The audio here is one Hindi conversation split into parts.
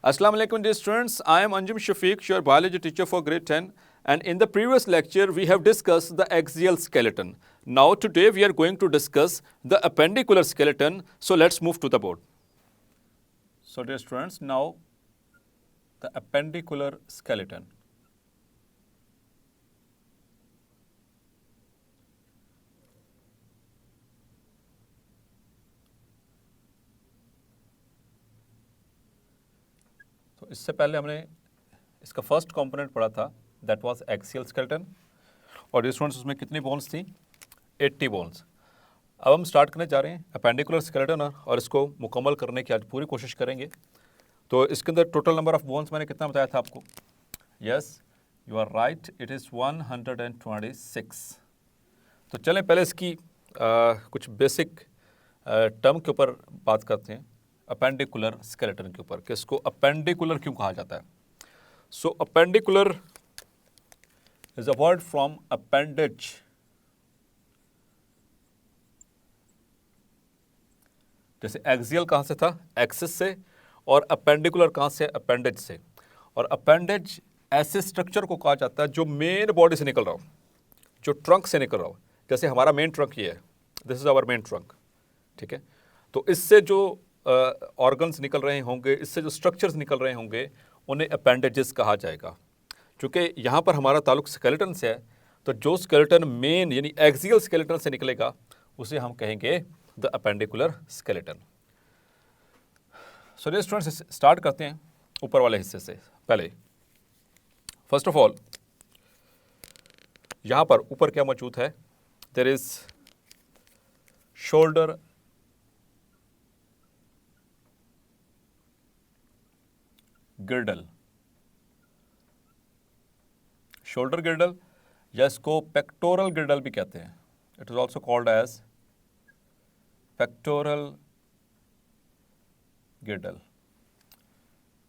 Assalamu alaikum dear students, I am Anjum Shafiq, your biology teacher for grade 10, and in the previous lecture we have discussed the axial skeleton. Now today we are going to discuss the appendicular skeleton, so let's move to the board. So dear students, now the appendicular skeleton. तो इससे पहले हमने इसका फर्स्ट कंपोनेंट पढ़ा था, दैट वाज एक्सियल स्केलेटन, और स्टूडेंट्स उसमें कितनी बोन्स थी? 80 बोन्स। अब हम स्टार्ट करने जा रहे हैं अपेंडिकुलर स्केलेटन और इसको मुकम्मल करने की आज पूरी कोशिश करेंगे। तो इसके अंदर टोटल नंबर ऑफ बोन्स मैंने कितना बताया था आपको? Yes, you are right, it is 126। तो चलें पहले इसकी कुछ बेसिक टर्म के ऊपर बात करते हैं, अपेंडिकुलर स्केलेटन के ऊपर, कि इसको अपेंडिकुलर क्यों कहा जाता है। So appendicular is a word from appendage, जैसे एक्सियल कहाँ से था? एक्सिस से, और अपेंडिकुलर कहाँ से? अपेंडेज से। और अपेंडेज ऐसे स्ट्रक्चर को कहा जाता है जो मेन बॉडी से निकल रहा हो, जो ट्रंक से निकल रहा हो। जैसे हमारा मेन ट्रंक ये है, this is our main trunk, ठीक है। तो इससे जो ऑर्गन्स निकल रहे होंगे, इससे जो स्ट्रक्चर्स निकल रहे होंगे, उन्हें अपेंडेजेस कहा जाएगा। क्योंकि यहाँ पर हमारा ताल्लुक स्केलेटन से है, तो जो स्केलेटन मेन यानी एक्सियल स्केलेटन से निकलेगा उसे हम कहेंगे the appendicular skeleton. So dear students, start करते हैं ऊपर वाले हिस्से से। पहले फर्स्ट ऑफ ऑल यहाँ पर ऊपर क्या मौजूद है? There is shoulder girdle. Shoulder girdle या इसको पेक्टोरल गिर्डल भी कहते हैं। It is also called as pectoral girdle.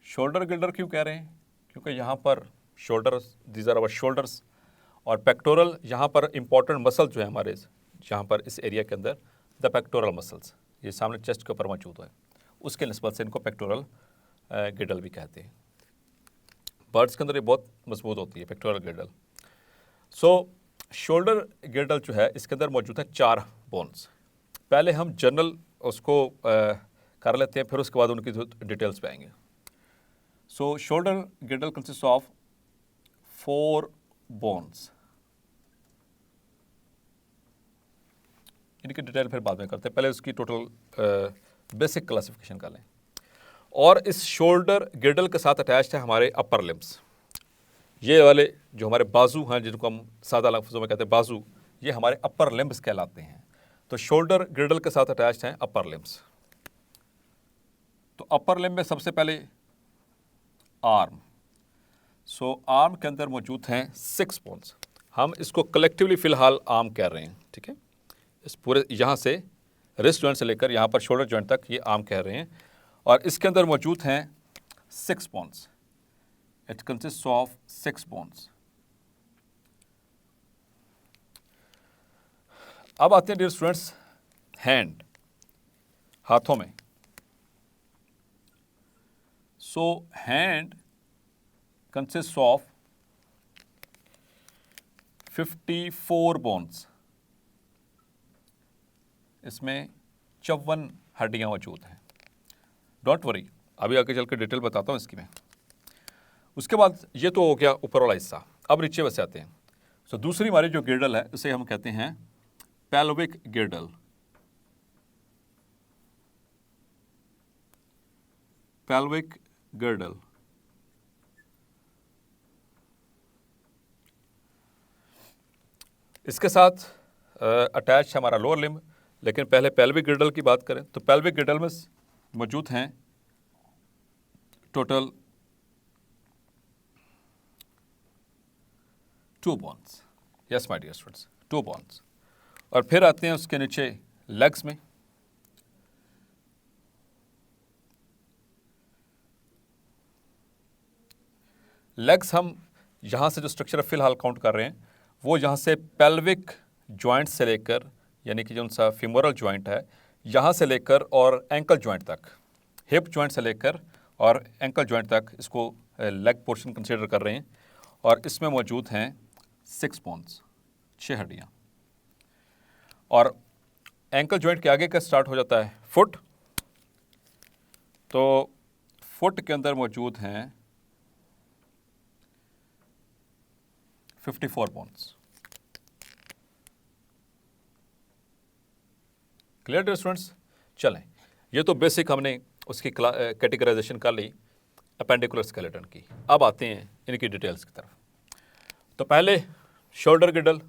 Shoulder girdle क्यों कह रहे हैं? क्योंकि यहाँ पर shoulders, these are our shoulders, और पेक्टोरल यहाँ पर इंपॉर्टेंट मसल जो है हमारे यहाँ पर इस एरिया के अंदर, द पेक्टोरल मसल्स, ये सामने चेस्ट के ऊपर मौजूद है, उसके निस्बत से इनको पेक्टोरल गिर्डल भी कहते हैं। बर्ड्स के अंदर ये बहुत मजबूत होती है पेक्टोरल गिर्डल। सो शोल्डर गिर्डल जो है, इसके अंदर मौजूद है 4 बोन्स। पहले हम जनरल उसको कर लेते हैं, फिर उसके बाद उनकी डिटेल्स पे आएंगे। So shoulder girdle consist of 4 bones. इनकी डिटेल फिर बाद में करते हैं, पहले उसकी टोटल बेसिक क्लासिफिकेशन कर लें। और इस शोल्डर गिर्डल के साथ अटैच्ड है हमारे अपर लिम्स। ये वाले जो हमारे बाजू हैं, जिनको हम सादा लफ्ज़ों में कहते हैं बाजू, ये हमारे अपर लिम्स कहलाते हैं। तो शोल्डर गिर्डल के साथ अटैच्ड हैं अपर लिम्स। तो अपर लिम्ब में सबसे पहले आर्म। सो आर्म के अंदर मौजूद हैं 6 बोन्स। हम इसको कलेक्टिवली फ़िलहाल आर्म कह रहे हैं, ठीक है। इस पूरे यहाँ से रिस्ट जॉइंट से लेकर यहाँ पर शोल्डर जॉइंट तक ये आर्म कह रहे हैं, और इसके अंदर मौजूद हैं 6 bones. It consist of 6 bones. अब आते हैं डियर स्टूडेंट्स हैंड, हाथों में। सो हैंड कंसिस्ट ऑफ 54 बोन्स। इसमें 54 हड्डियां मौजूद हैं। डोंट वरी, अभी आगे चल के डिटेल बताता हूँ इसकी मैं। उसके बाद ये तो हो गया ऊपर वाला हिस्सा। अब नीचे वैसे आते हैं। सो दूसरी हमारी जो गिर्डल है, उसे हम कहते हैं पेल्विक गिर्डल। पेल्विक गिर्डल। इसके साथ अटैच है हमारा लोअर लिम्ब। लेकिन पहले पेल्विक गिर्डल की बात करें तो पेल्विक गिर्डल में मौजूद हैं total 2 bones. Yes my dear students, 2 bones. और फिर आते हैं उसके नीचे लेग्स में। लेग्स हम यहाँ से जो स्ट्रक्चर फिलहाल काउंट कर रहे हैं, वो यहाँ से पेल्विक जॉइंट से लेकर, यानी कि जो सा फीमोरल जॉइंट है, यहाँ से लेकर और एंकल जॉइंट तक, हिप जॉइंट से लेकर और एंकल जॉइंट तक इसको लेग पोर्शन कंसिडर कर रहे हैं, और इसमें मौजूद हैं 6 बोन्स, 6 हड्डियाँ। और एंकल जॉइंट के आगे का स्टार्ट हो जाता है फुट, तो फुट के अंदर मौजूद हैं 54 बोन्स। Clear dear students? चलें, ये तो बेसिक हमने उसकी कैटेगराइजेशन कर ली अपेंडिकुलर स्केलेटन की। अब आते हैं इनकी डिटेल्स की तरफ। तो पहले शोल्डर गिडल,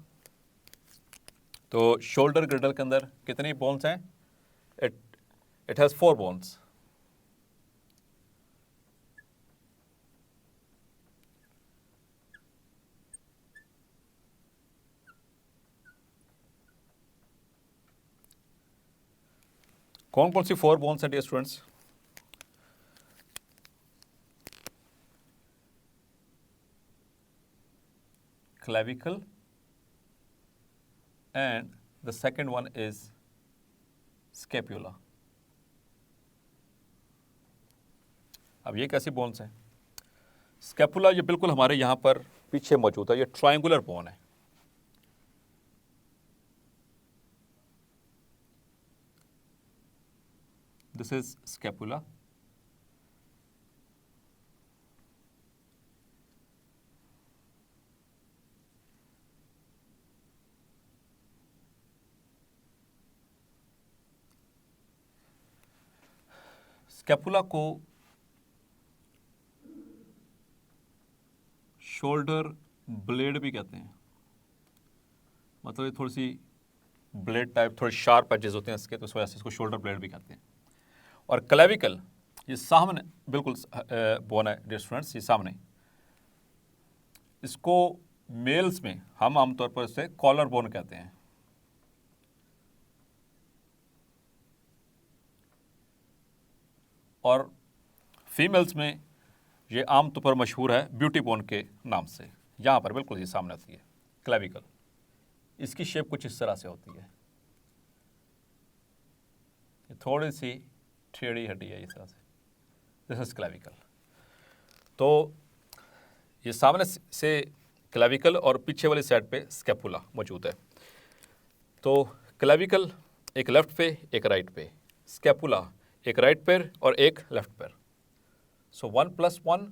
तो शोल्डर गिडल के अंदर कितनी बोन्स हैं? It has 4 bones. कौन कौन सी 4 बोन्स हैं dear students? clavicle, and the second one is scapula. अब ये कैसी बोन्स हैं? स्कैपुला ये बिल्कुल हमारे यहाँ पर पीछे मौजूद है, ये ट्रायंगुलर बोन है। This is scapula. स्कैपुला को शोल्डर ब्लेड भी कहते हैं, मतलब ये थोड़ी सी ब्लेड टाइप, थोड़े शार्प एजेस होते हैं इसके, तो इस वजह से इसको शोल्डर ब्लेड भी कहते हैं। और क्लेविकल ये सामने बिल्कुल बोन है डियर स्टूडेंट्स, ये सामने, इसको मेल्स में हम आमतौर पर इसे कॉलर बोन कहते हैं। और फीमेल्स में ये आमतौर पर मशहूर है ब्यूटी बोन के नाम से। यहाँ पर बिल्कुल ये सामने आती है क्लेविकल। इसकी शेप कुछ इस तरह से होती है, ये थोड़ी सी टेढ़ी हड्डी है इस तरह से। This is clavicle. तो ये सामने से क्लेविकल और पीछे वाली साइड पे स्कैपुला मौजूद है। तो क्लेविकल एक लेफ्ट पे एक राइट पे, स्कैपुला एक राइट पैर और एक लेफ्ट पैर। सो 1 + 1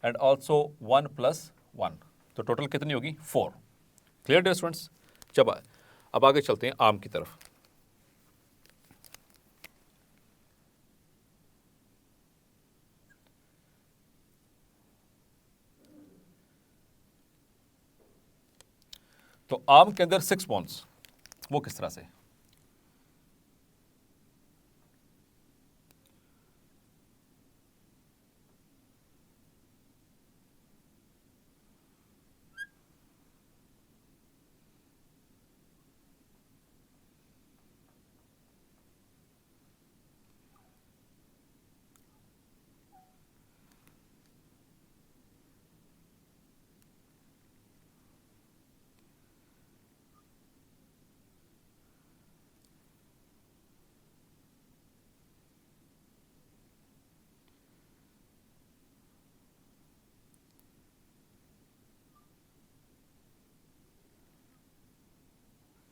एंड ऑल्सो 1 + 1, तो टोटल कितनी होगी? 4। Clear dear students? जब अब आगे चलते हैं आर्म की तरफ। तो आर्म के अंदर 6 बोन्स, वो किस तरह से?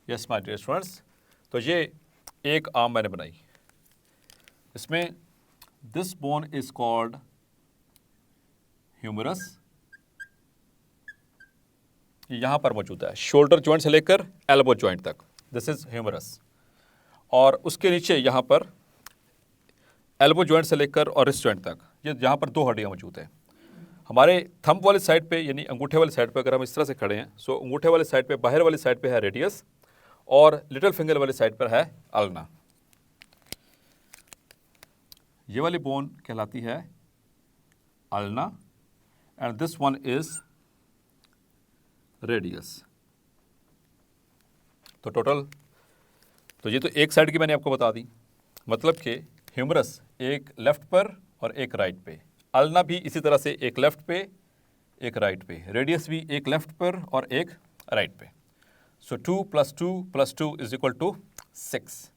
यस माय डियर स्टूडेंट्स, तो ये एक आर्म मैंने बनाई, इसमें this bone is called humerus, यहाँ पर मौजूद है शोल्डर जॉइंट से लेकर एल्बो जॉइंट तक, दिस इज ह्यूमरस। और उसके नीचे यहाँ पर एल्बो जॉइंट से लेकर और रिस्ट जॉइंट तक, ये यहाँ पर 2 हड्डियाँ मौजूद हैं। हमारे थंब वाली साइड पे यानी अंगूठे वाली साइड पे अगर हम इस तरह से खड़े हैं, सो अंगूठे वाली साइड पे, बाहर वाली साइड पे है रेडियस, और लिटिल फिंगर वाली साइड पर है अल्ना। ये वाली बोन कहलाती है ulna and this one is radius. तो टोटल, तो ये तो एक साइड की मैंने आपको बता दी, मतलब कि ह्यूमरस एक लेफ्ट पर और एक राइट पे, अल्ना भी इसी तरह से एक लेफ्ट पे एक राइट पे, रेडियस भी एक लेफ्ट पर और एक राइट पे। सो 2 + 2 + 2 = 6।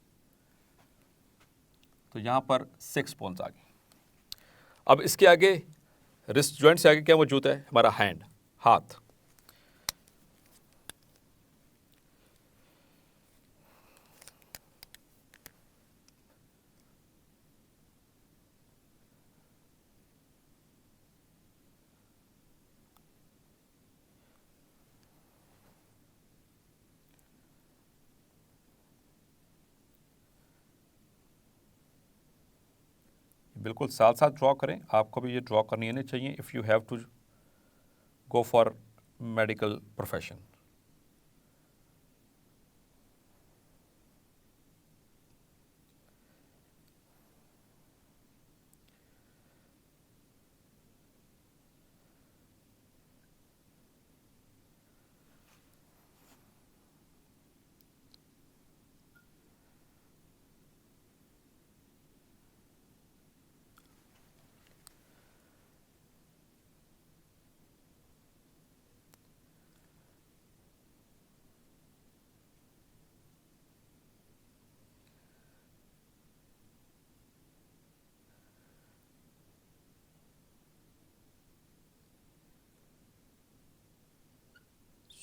तो यहाँ पर 6 बोन्स आ गई। अब इसके आगे रिस्ट जॉइंट से आगे क्या मौजूद है? हमारा हैंड, हाथ। बिल्कुल साथ साथ ड्रॉ करें, आपको भी ये ड्रॉ करनी आनी चाहिए if you have to go for medical profession.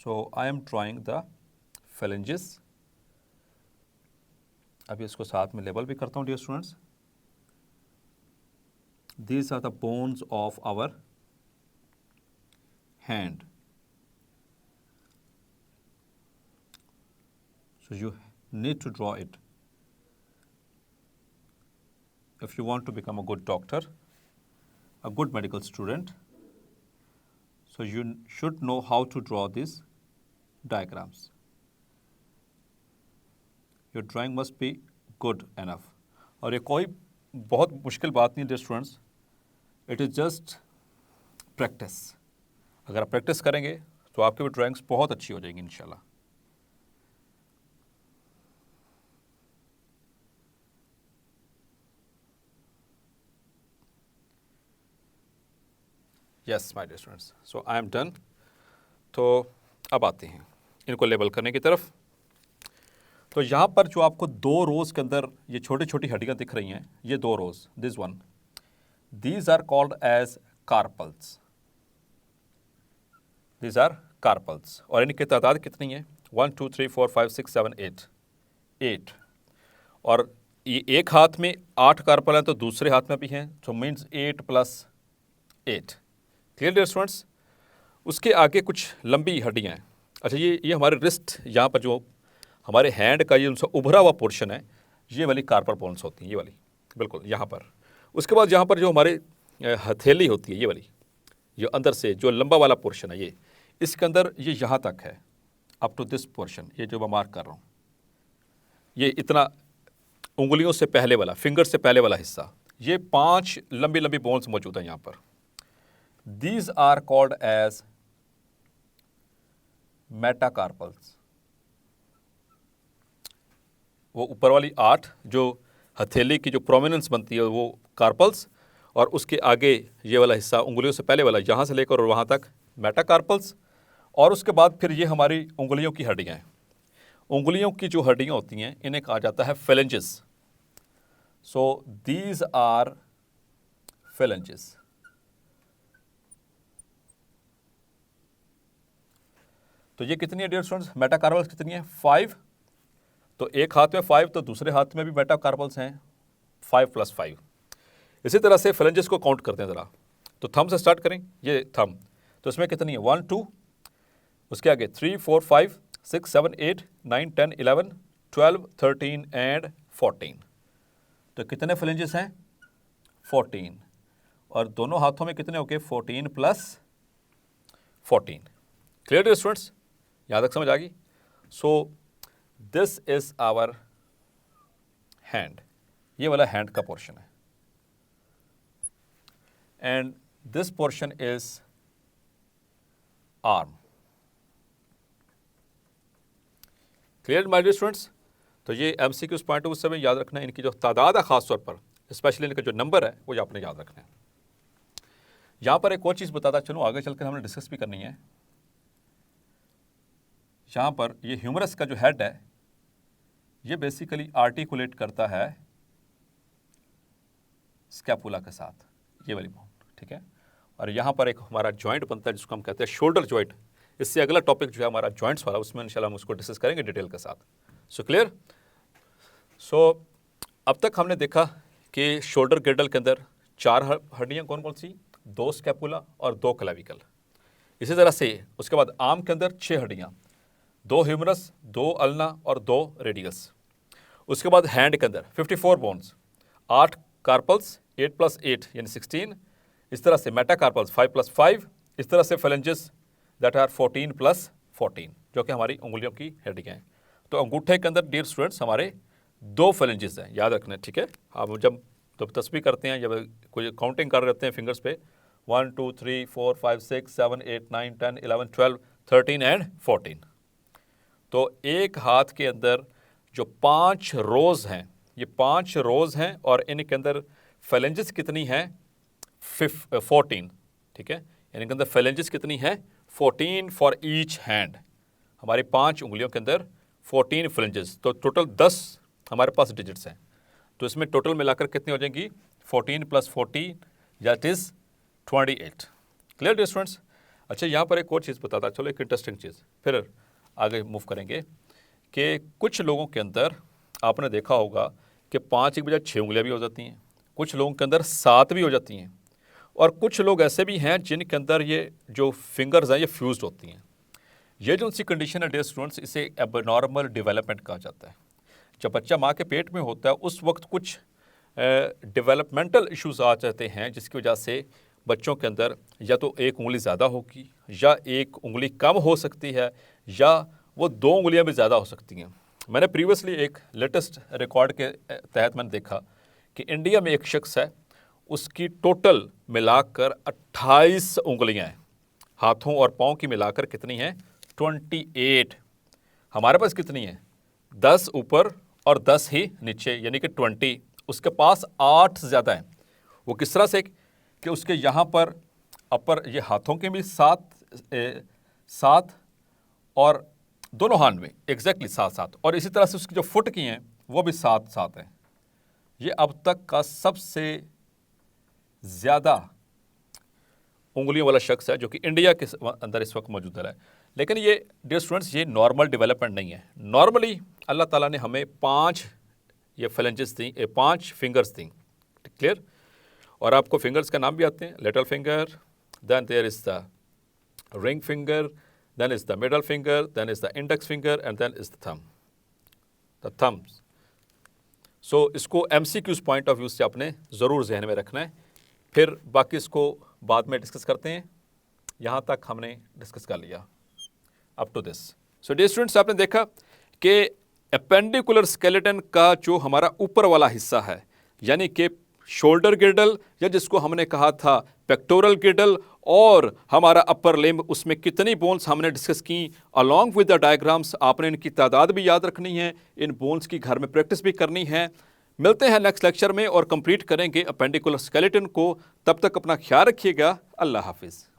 So I am drawing the phalanges। अभी इसको साथ में लेबल भी करता हूँ dear students. These are the bones of our hand। So you need to draw it if you want to become a good doctor, a good medical student. So you should know how to draw these diagrams। Your drawing must be good enough। और ये कोई बहुत मुश्किल बात नहीं dear students, it is just practice. अगर आप प्रैक्टिस करेंगे तो आपकी भी ड्राइंग्स बहुत अच्छी हो जाएंगी इंशाल्लाह। Yes my dear students, so I am done. तो अब आते हैं इनको लेबल करने की तरफ। तो यहाँ पर जो आपको दो रोज़ के अंदर ये छोटी छोटी हड्डियाँ दिख रही हैं, ये दो rows, this one, these are called as carpals. These are carpals. और इनकी तादाद कितनी है? 1 2 3 4 5 6 7 8, 8। और ये एक हाथ में 8 कार्पल हैं तो दूसरे हाथ में भी हैं, तो मीन्स 8 + 8। Clear dear students? उसके आगे कुछ लंबी हड्डियाँ हैं। अच्छा, ये हमारे रिस्ट, यहाँ पर जो हमारे हैंड का ये उनसे उभरा हुआ पोर्शन है, ये वाली कार्पल बोन्स होती हैं, ये वाली बिल्कुल यहाँ पर। उसके बाद यहाँ पर जो हमारे हथेली होती है, ये वाली जो अंदर से जो लंबा वाला पोर्शन है, ये इसके अंदर ये यहाँ तक है, अप टू दिस पोर्शन, ये जो मैं मार्क कर रहा हूँ, ये इतना उंगलियों से पहले वाला, फिंगर से पहले वाला हिस्सा, ये 5 लंबी लंबी बोन्स मौजूद हैं यहाँ पर। These are called as metacarpals. वो ऊपर वाली 8 जो हथेली की जो प्रोमिनेंस बनती है वो कार्पल्स, और उसके आगे ये वाला हिस्सा उंगलियों से पहले वाला, यहाँ से लेकर और वहाँ तक मेटाकार्पल्स। और उसके बाद फिर ये हमारी उंगलियों की हड्डियाँ हैं। उंगलियों की जो हड्डियाँ होती हैं इन्हें कहा जाता है phalanges. So these are phalanges. तो ये कितनी है डियर स्टूडेंट्स? मेटाकार्पल्स कितनी है? 5। तो एक हाथ में 5 तो दूसरे हाथ में भी मेटाकार्पल्स हैं, 5 + 5। इसी तरह से फेलेंजेस को काउंट करते हैं ज़रा। तो थंब से स्टार्ट करें, ये थंब, तो इसमें कितनी है? 1 2, उसके आगे 3 4 5 6 7 8 9 10 11 12 13 एंड 14। तो कितने फेलेंजेस हैं? 14। और दोनों हाथों में कितने हो गए? 14 + 14। Clear dear students? यहाँ तक समझ आ गई? So this is our hand. ये वाला हैंड का पोर्शन है, and this portion is arm. Clear my dear students? तो ये MCQs पॉइंट उस समय याद रखना है, इनकी जो तादाद है खास तौर पर, स्पेशली इनका जो नंबर है वो आपने याद रखना है। यहाँ पर एक और चीज़ बताता चलो, आगे चलकर हमने डिस्कस भी करनी है। यहाँ पर ये ह्यूमरस का जो हेड है, ये बेसिकली आर्टिकुलेट करता है स्कैपुला के साथ। ये वाली बोन, ठीक है। और यहाँ पर एक हमारा जॉइंट बनता है जिसको हम कहते हैं शोल्डर जॉइंट। इससे अगला टॉपिक जो है हमारा जॉइंट्स वाला, उसमें इंशाल्लाह हम उसको डिस्कस करेंगे डिटेल के साथ। So clear. सो अब तक हमने देखा कि शोल्डर गिर्डल के अंदर 4 हड्डियाँ कौन कौन सी, 2 स्कैपुला और 2 क्लेविकल। इसी तरह से उसके बाद आर्म के अंदर 6 हड्डियाँ, 2 ह्यूमरस, 2 अल्ना और 2 रेडियस। उसके बाद हैंड के अंदर 54 बोन्स, 8 कार्पल्स, 8 + 8 यानी 16। इस तरह से मेटाकार्पल्स 5 + 5। इस तरह से फेलेंजेस दैट आर 14 + 14 जो कि हमारी उंगलियों की हड्डियाँ हैं। तो अंगूठे के अंदर डियर स्टूडेंट्स हमारे 2 फेलेंजेस हैं, याद रखना है, ठीक है। आप जब तस्बीह करते हैं, जब कोई काउंटिंग कर रहे होते हैं फिंगर्स पे 1 2 3 4 5 6 7 8 9 10 11 12 13 एंड 14। तो एक हाथ के अंदर जो 5 रोज़ हैं, ये 5 रोज़ हैं और इनके अंदर फेलेंजेस कितनी हैं, 14, ठीक है। इनके अंदर फेलेंजेस कितनी हैं, 14 फॉर ईच हैंड। हमारी 5 उंगलियों के अंदर 14 फेलेंजेस, तो टोटल 10 हमारे पास डिजिट्स हैं। तो इसमें टोटल मिलाकर कितनी हो जाएंगी, 14 + 14 that is 28। Clear dear students. अच्छा, यहाँ पर एक और चीज़ बताता, चलो एक इंटरेस्टिंग चीज़, फिर आगे मूव करेंगे कि कुछ लोगों के अंदर आपने देखा होगा कि 5 की बजाय 6 उंगलियाँ भी हो जाती हैं, कुछ लोगों के अंदर 7 भी हो जाती हैं, और कुछ लोग ऐसे भी हैं जिनके अंदर ये जो फिंगर्स हैं ये फ्यूज्ड होती हैं। ये जो सी कंडीशन है डियर स्टूडेंट्स, इसे एबनॉर्मल डेवलपमेंट कहा जाता है। जब बच्चा माँ के पेट में होता है उस वक्त कुछ डेवलपमेंटल इश्यूज आ जाते हैं जिसकी वजह से बच्चों के अंदर या तो एक उंगली ज़्यादा होगी या एक उंगली कम हो सकती है या वो 2 उंगलियां भी ज़्यादा हो सकती हैं। मैंने प्रीवियसली एक लेटेस्ट रिकॉर्ड के तहत मैंने देखा कि इंडिया में एक शख्स है, उसकी टोटल मिलाकर 28 उंगलियां हैं, हाथों और पाँव की मिलाकर कितनी हैं, 28। हमारे पास कितनी हैं, 10 ऊपर और 10 ही नीचे, यानी कि 20। उसके पास 8 ज़्यादा हैं। वो किस तरह से कि उसके यहाँ पर अपर ये हाथों के भी 7 और दोनों हाथ में एग्जैक्टली 7 और इसी तरह से उसकी जो फुट की हैं वो भी 7 हैं। ये अब तक का सबसे ज़्यादा उंगलियों वाला शख्स है जो कि इंडिया के अंदर इस वक्त मौजूद है। लेकिन ये डियर स्टूडेंट्स ये नॉर्मल डेवलपमेंट नहीं है। नॉर्मली अल्लाह ताला ने हमें 5 ये फेलेंजेस दी, 5 फिंगर्स दी, क्लियर। और आपको फिंगर्स का नाम भी आते हैं, little finger, then there is the ring finger, then is the middle finger, then is the index finger and then is the thumbs. So इसको MCQs पॉइंट ऑफ व्यू से आपने ज़रूर जहन में रखना है, फिर बाकी इसको बाद में डिस्कस करते हैं। यहाँ तक हमने डिस्कस कर लिया up to this. So dear students, आपने देखा कि एपेंडिकुलर स्केलेटन का जो हमारा ऊपर वाला हिस्सा है, यानी कि शोल्डर गिर्डल या जिसको हमने कहा था पेक्टोरल गिर्डल, और हमारा अपर लिम्ब, उसमें कितनी बोन्स हमने डिस्कस की अलॉन्ग विद द डायग्राम्स। आपने इनकी तादाद भी याद रखनी है, इन बोन्स की घर में प्रैक्टिस भी करनी है। मिलते हैं नेक्स्ट लेक्चर में और कंप्लीट करेंगे अपेंडिकुलर स्केलेटन को। तब तक अपना ख्याल रखिएगा। अल्लाह हाफिज़।